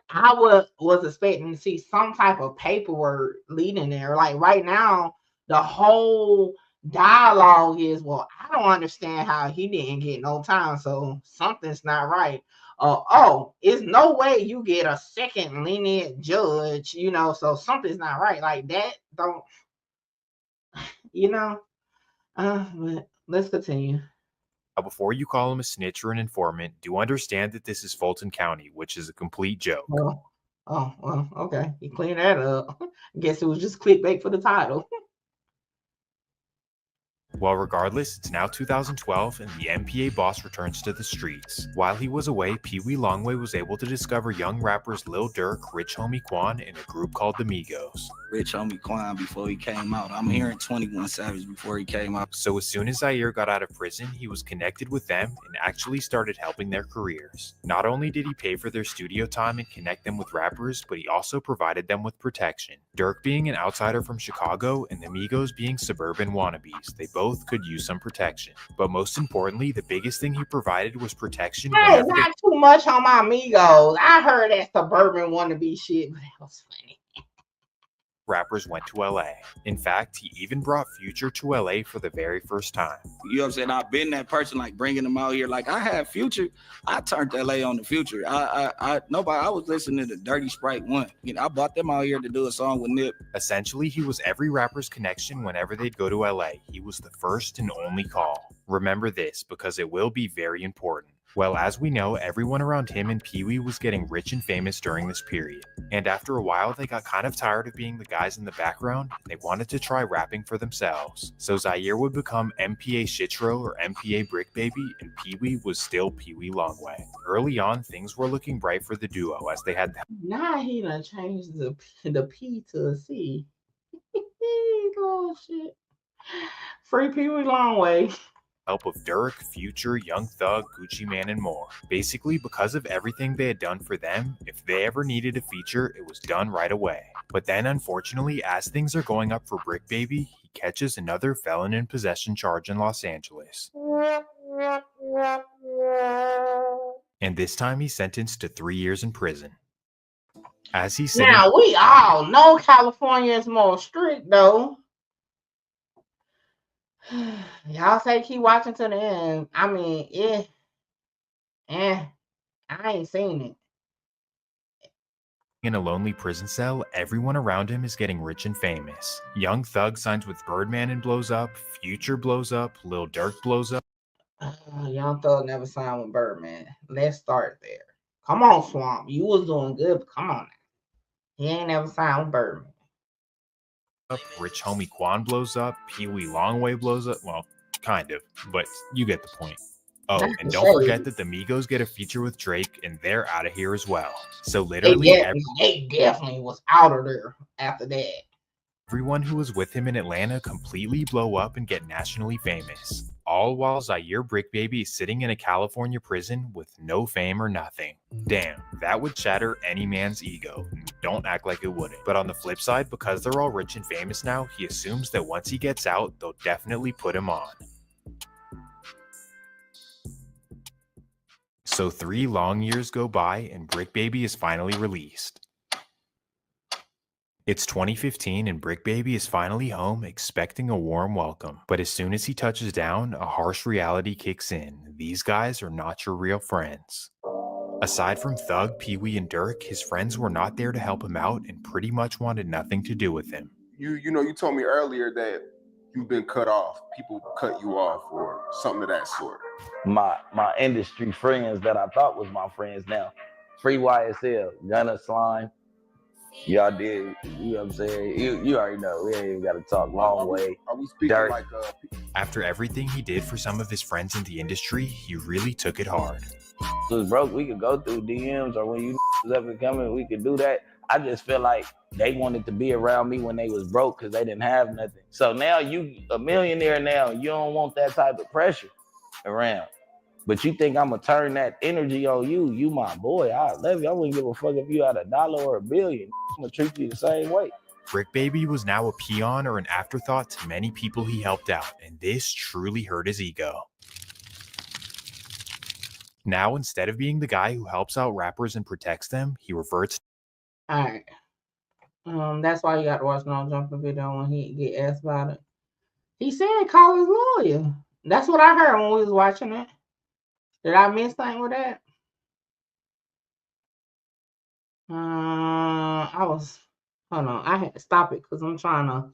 I was expecting to see some type of paperwork leading there. Like, right now, the whole dialogue is, well, I don't understand how he didn't get no time, so something's not right. Oh, it's no way you get a second lenient judge, you know, so something's not right. Like, that don't, you know. But let's continue. before you call him a snitch or an informant, do understand that this is Fulton County, which is a complete joke. Well, okay. You clean that up. Guess it was just clickbait for the title. Well, regardless, it's now 2012 and the MPA boss returns to the streets. While he was away, Pee Wee Longway was able to discover young rappers Lil Durk, Rich Homie Quan, and a group called the Migos. Rich Homie Quan before he came out. I'm hearing 21 Savage before he came out. So as soon as Zaire got out of prison, he was connected with them and actually started helping their careers. Not only did he pay for their studio time and connect them with rappers, but he also provided them with protection. Durk being an outsider from Chicago and the Migos being suburban wannabes, they both could use some protection. But most importantly, the biggest thing he provided was protection. Hey, not too much on my Migos. I heard that suburban wannabe shit, but that was funny. Rappers went to LA. In fact, he even brought Future to LA for the very first time. You know what I'm saying? I've been that person, like bringing them out here. Like I had Future, I turned LA on the Future. I was listening to Dirty Sprite 1. You know, I brought them out here to do a song with Nip. Essentially, he was every rapper's connection whenever they'd go to LA. He was the first and only call. Remember this, because it will be very important. Well, as we know, everyone around him and Pee-wee was getting rich and famous during this period. And after a while, they got kind of tired of being the guys in the background, and they wanted to try rapping for themselves. So Zaire would become MPA Shitro or MPA Bricc Baby, and Pee-wee was still Pee-wee Longway. Early on, things were looking bright for the duo as they had Now he done changed the P to a C. Oh shit. Free Pee-wee Longway. help of Durk, Future, Young Thug, Gucci Mane, and more. Basically, because of everything they had done for them, if they ever needed a feature, it was done right away. But then, unfortunately, as things are going up for Bricc Baby, he catches another felon in possession charge in Los Angeles. And this time he's sentenced to 3 years in prison. As he's sitting... Now, we all know California is more strict, though. Y'all say keep watching to the end. I mean, I ain't seen it. In a lonely prison cell, everyone around him is getting rich and famous. Young Thug signs with Birdman and blows up. Future blows up. Lil Durk blows up. Young Thug never signed with Birdman. Let's start there. Come on, Swamp. You was doing good, but come on now. He ain't never signed with Birdman. Rich Homie Quan blows up. Pee-wee Longway blows up. Well, kind of, but you get the point. Oh, and don't forget that the Migos get a feature with Drake, and they're out of here as well. So literally, they definitely was out of there after that. Everyone who was with him in Atlanta completely blow up and get nationally famous. All while Zaire Bricc Baby is sitting in a California prison with no fame or nothing. Damn, that would shatter any man's ego. Don't act like it wouldn't. But on the flip side, because they're all rich and famous now, he assumes that once he gets out, they'll definitely put him on. So 3 long years go by and Bricc Baby is finally released. It's 2015 and Bricc Baby is finally home expecting a warm welcome. But as soon as he touches down, a harsh reality kicks in. These guys are not your real friends. Aside from Thug, Pee-wee, and Durk, his friends were not there to help him out and pretty much wanted nothing to do with him. You know, you told me earlier that you've been cut off. People cut you off or something of that sort. My industry friends that I thought was my friends now. Free YSL, Gunna, Slime. Y'all did, you know what I'm saying? You already know. We ain't even got to talk long way. Are we speaking Dirt. like After everything he did for some of his friends in the industry, he really took it hard. Was broke, we could go through DMs, or when you was up and coming, we could do that. I just feel like they wanted to be around me when they was broke because they didn't have nothing. So now you a millionaire now, you don't want that type of pressure around. But you think I'm gonna turn that energy on you? You my boy, I love you. I wouldn't give a fuck if you had $1 or $1 billion. I'm gonna treat you the same way. Bricc Baby was now a peon or an afterthought to many people he helped out, and this truly hurt his ego. Now, instead of being the guy who helps out rappers and protects them, he reverts. All right. That's why you got to watch No Jumping video when he get asked about it. He said call his lawyer. That's what I heard when we was watching it. Did I miss something with that? Hold on. I had to stop it because I'm trying to.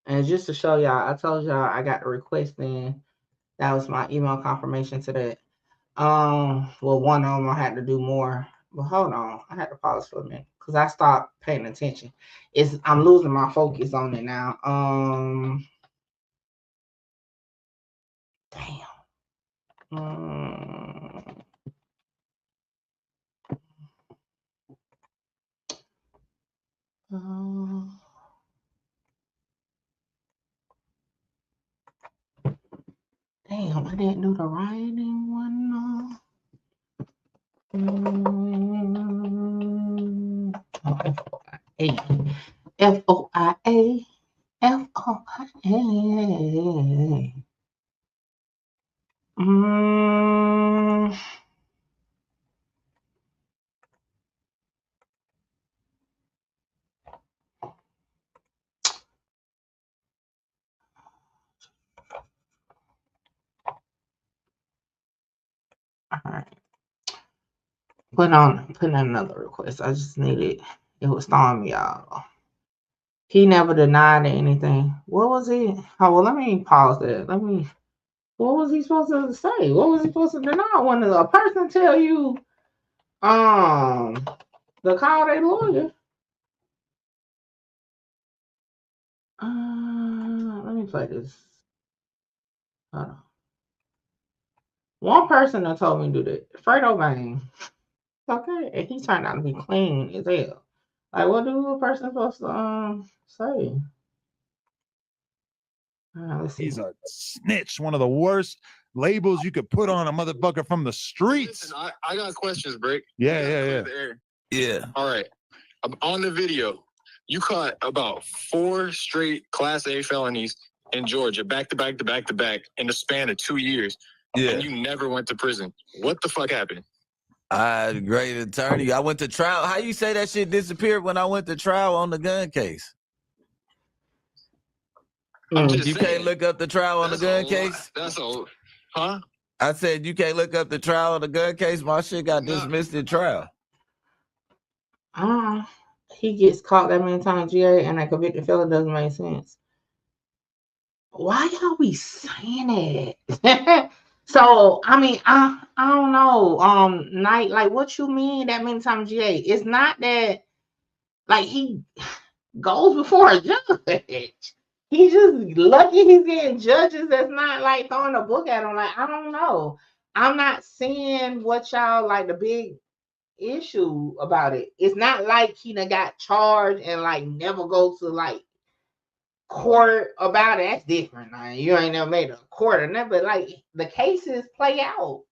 And just to show y'all, I told y'all I got the request in. That was my email confirmation to that. Well, one of them I had to do more. But hold on. I had to pause for a minute because I stopped paying attention. I'm losing my focus on it now. Damn. Damn, I didn't do the writing one. F-O-I-A. F-O-I-A. All right. Put in another request. I just needed it was throwing me out. He never denied anything. What was it? Oh well, let me pause that. What was he supposed to say? What was he supposed to deny when a person tell you to call their lawyer? Let me play this. Hold on. One person that told me to do that. Fredo Bang. Okay, and he turned out to be clean as hell. Like, what do a person supposed to say? Let's see. He's a snitch. One of the worst labels you could put on a motherfucker from the streets. Listen, I got questions, Bricc. Yeah. All right. On the video, you caught about 4 straight Class A felonies in Georgia, back to back to back to back, in the span of 2 years. Yeah. And you never went to prison. What the fuck happened? I had a great attorney. I went to trial. How you say that shit disappeared when I went to trial on the gun case? You can't look up the trial on the gun case? That's all. Huh? I said you can't look up the trial on the gun case. My shit got dismissed in trial. He gets caught that many times, GA, and a convicted felon doesn't make sense. Why y'all be saying it? So I mean, I don't know. Night, like, what you mean that many times, GA? It's not that like he goes before a judge. He's just lucky he's getting judges that's not like throwing a book at him. Like, I don't know. I'm not seeing what y'all like the big issue about it. It's not like he done got charged and like never go to like court about it. That's different. Like, you ain't never made a court or nothing, but like the cases play out.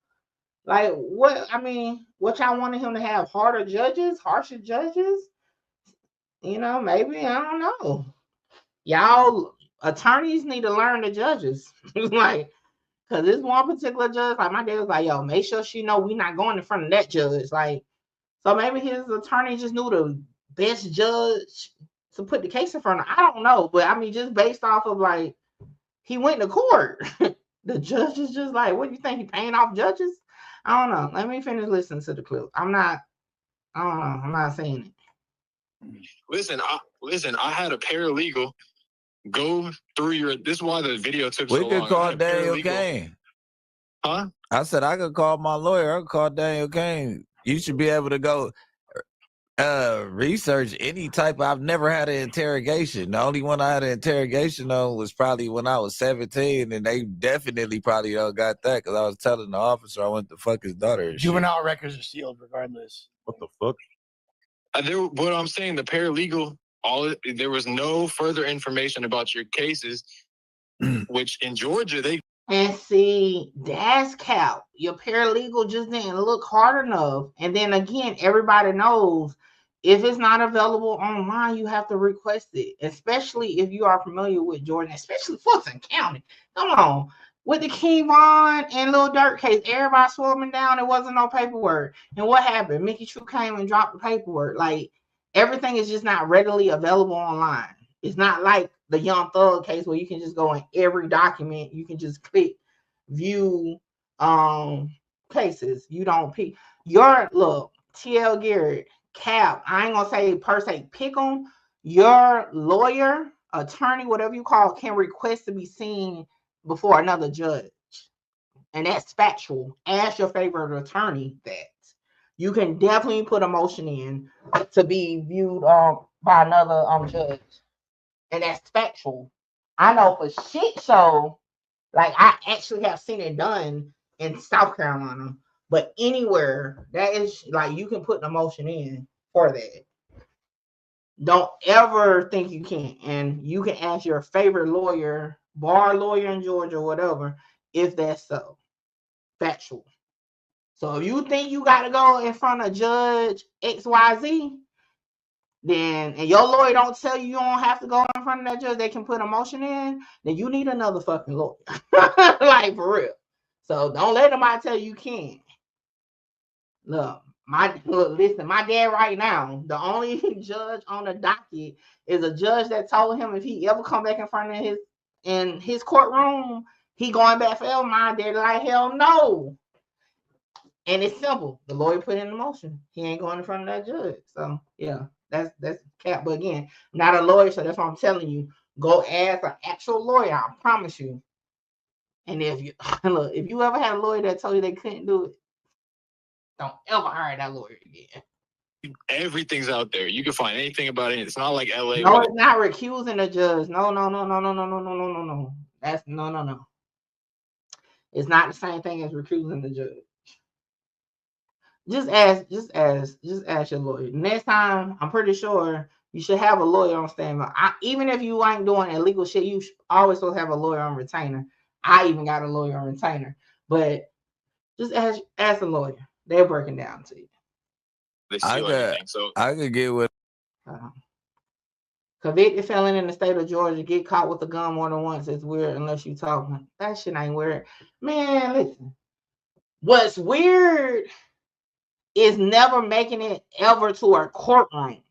Like, what I mean, what y'all wanted him to have harder judges, harsher judges? You know, maybe, I don't know. Y'all attorneys need to learn the judges. Like, because this one particular judge, like my dad was like, yo, make sure she know we not going in front of that judge. Like, so maybe his attorney just knew the best judge to put the case in front of. I don't know, but I mean, just based off of like he went to court. The judge is just like, what do you think? He paying off judges? I don't know. Let me finish listening to the clip. I don't know. I'm not saying it. Listen, I had a paralegal go through your. This is why the video took so long. We could call Daniel Kane. Huh? I said I could call my lawyer. I could call Daniel Kane. You should be able to go research any type. I've never had an interrogation. The only one I had an interrogation on was probably when I was 17, and they definitely probably got that because I was telling the officer I went to fuck his daughter. And Juvenile records are sealed regardless. What the fuck? What I'm saying, the paralegal, there was no further information about your cases, which in Georgia they. And see, that's cap. Your paralegal just didn't look hard enough. And then again, everybody knows if it's not available online, you have to request it, especially if you are familiar with Georgia, especially Fulton County. Come on. With the Kevon and Lil Durk case, everybody swarming down. There wasn't no paperwork. And what happened? Mickey True came and dropped the paperwork. Like, everything is just not readily available online. It's not like the Young Thug case where you can just go in every document. You can just click view cases. You don't pick your look. TL Garrett, Cap. I ain't gonna say per se pick them. Your lawyer, attorney, whatever you call, can request to be seen before another judge, and that's factual. Ask your favorite attorney that. You can definitely put a motion in to be viewed by another judge. And that's factual. I know for shit show, like I actually have seen it done in South Carolina, but anywhere that is like you can put the motion in for that. Don't ever think you can't. And you can ask your favorite lawyer, bar lawyer in Georgia, whatever, if that's so. Factual. So if you think you got to go in front of Judge XYZ, then and your lawyer don't tell you don't have to go in front of that judge, they can put a motion in, then you need another fucking lawyer. Like, for real. So don't let nobody tell you can't. Look, listen, my dad right now, the only judge on the docket is a judge that told him if he ever come back in front of his courtroom, he going back forever. My dad like, hell no. And it's simple. The lawyer put in the motion. He ain't going in front of that judge. So yeah. That's cap. But again, not a lawyer, so that's why I'm telling you. Go ask an actual lawyer. I promise you. And if you look, if you ever had a lawyer that told you they couldn't do it, don't ever hire that lawyer again. Everything's out there. You can find anything about it. It's not like LA. No, it's not recusing the judge. No. That's no. It's not the same thing as recusing the judge. Just ask your lawyer. Next time, I'm pretty sure you should have a lawyer on standby. Even if you ain't doing illegal shit, you always supposed to have a lawyer on retainer. I even got a lawyer on retainer. But just ask a lawyer. They're breaking down to you. I could get with. Convicted felon in the state of Georgia get caught with a gun more than once. It's weird unless you talking. That shit ain't weird. Man, listen. What's weird is never making it ever to a courtroom.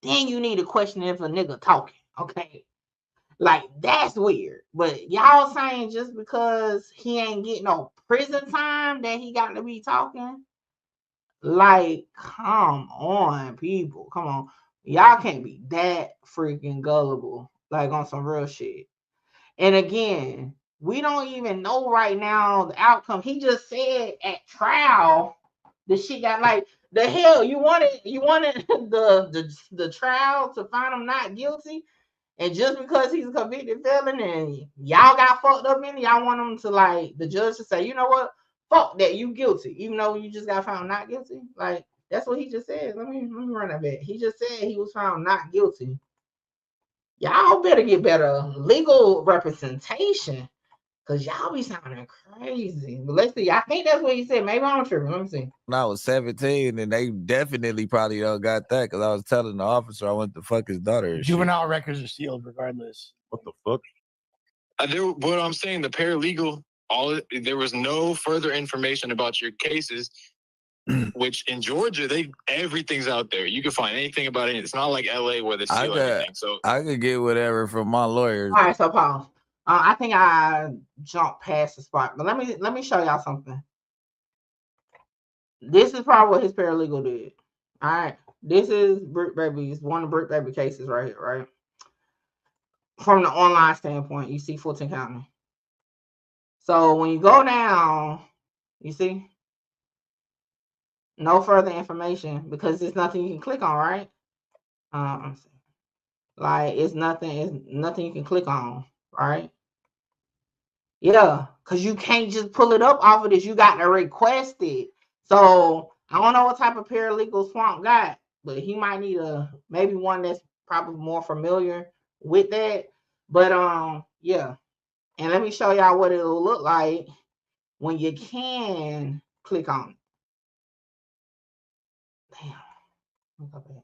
Then you need to question if a nigga talking. Okay. Like, that's weird. But y'all saying just because he ain't getting no prison time that he got to be talking? Like, come on, people. Come on. Y'all can't be that freaking gullible. Like, on some real shit. And again, we don't even know right now the outcome. He just said at trial, the shit got like, the hell, you wanted the trial to find him not guilty? And just because he's a convicted felon and y'all got fucked up in it, y'all want him to, like, the judge to say, you know what? Fuck that, you guilty, even though you just got found not guilty. Like, that's what he just said. Let me run that back. He just said he was found not guilty. Y'all better get better legal representation, because y'all be sounding crazy. But let's see. I think that's what he said. Maybe I'm tripping. Let me see. When I was 17, and they definitely probably got that because I was telling the officer I went to fuck his daughter. And Juvenile records are sealed regardless. What the fuck? What I'm saying, the paralegal, there was no further information about your cases, which in Georgia, everything's out there. You can find anything about it. It's not like LA where they seal everything. So I could get whatever from my lawyers. All right, so pause. I think I jumped past the spot, but let me show y'all something. This is probably what his paralegal did. All right, this is Bricc Baby's one of Bricc Baby cases right here, right? From the online standpoint, you see Fulton County. So when you go down, you see no further information because there's nothing you can click on, right? Like it's nothing you can click on, right? Yeah, because you can't just pull it up off of this. You got to request it. So I don't know what type of paralegal Swamp got, but he might need maybe one that's probably more familiar with that. But yeah. And let me show y'all what it'll look like when you can click on it. Damn. Okay.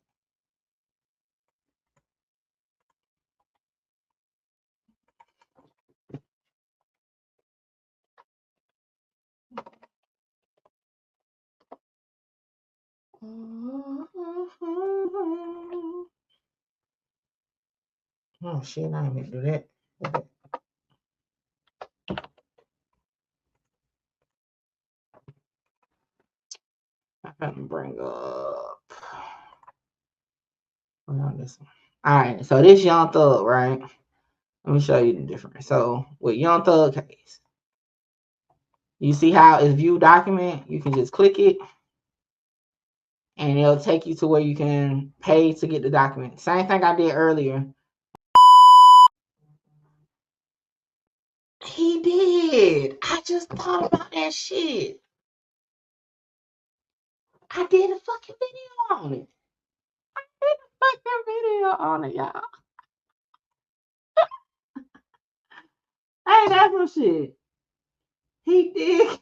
Oh shit, I ain't meant to do that. Okay. I can bring up this one. All right, so this Young Thug, right? Let me show you the difference. So with Young Thug case, you see how it's view document? You can just click it and it'll take you to where you can pay to get the document. Same thing I did earlier. He did. I just thought about that shit. I did a fucking video on it. Y'all. Hey, that's some shit. He did.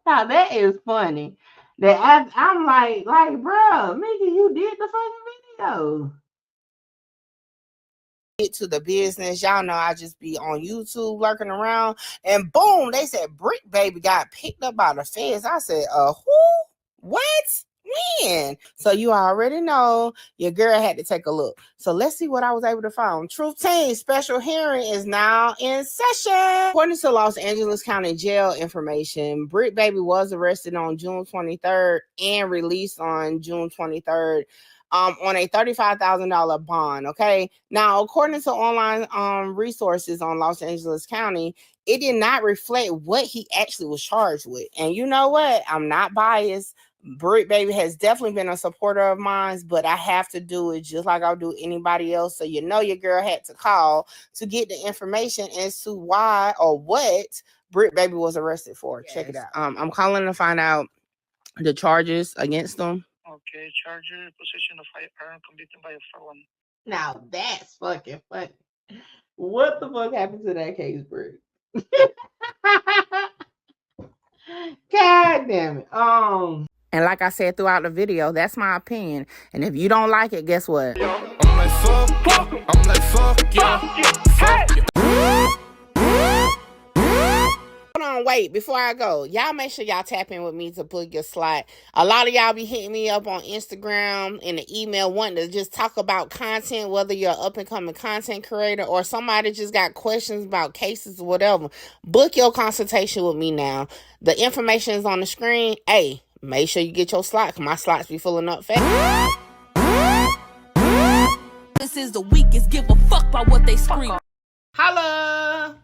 Now that is funny. That I'm like, bro, Mickey, you did the fucking video. Get to the business, y'all know I just be on YouTube lurking around, and boom, they said Bricc Baby got picked up by the feds. I said, who? What? When? So you already know your girl had to take a look. So let's see what I was able to find. Truth Team special hearing is now in session. According to Los Angeles County Jail information, Bricc Baby was arrested on June 23rd and released on June 23rd. On a $35,000 bond. Okay. Now, according to online resources on Los Angeles County, it did not reflect what he actually was charged with. And you know what? I'm not biased. Bricc baby has definitely been a supporter of mine, but I have to do it just like I'll do anybody else. So you know your girl had to call to get the information as to why or what Bricc baby was arrested for. Yes. Check it out. I'm calling to find out the charges against them. Okay, charger, possession of firearm convicted by a felon. Now that's fucking funny. What the fuck happened to that case, Bricc? God damn it. And like I said throughout the video, that's my opinion. And if you don't like it, guess what? I'm like, fuck you. I'm like, fuck you. Fuck you. Hold on, wait, before I go, y'all make sure y'all tap in with me to book your slot. A lot of y'all be hitting me up on Instagram and the email wanting to just talk about content, whether you're an up-and-coming content creator or somebody just got questions about cases or whatever. Book your consultation with me now. The information is on the screen. Hey, make sure you get your slot, because my slots be filling up fast. This is the weakest. Give a fuck about what they scream. Holla!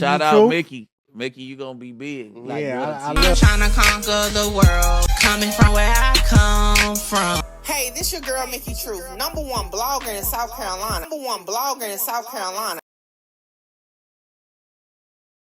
Shout out Mickey. Mickey, you gonna be big. Like, I'm trying to conquer the world, coming from where I come from. Hey, this your girl Mickey Truth, #1 blogger in South Carolina. #1 blogger in South Carolina.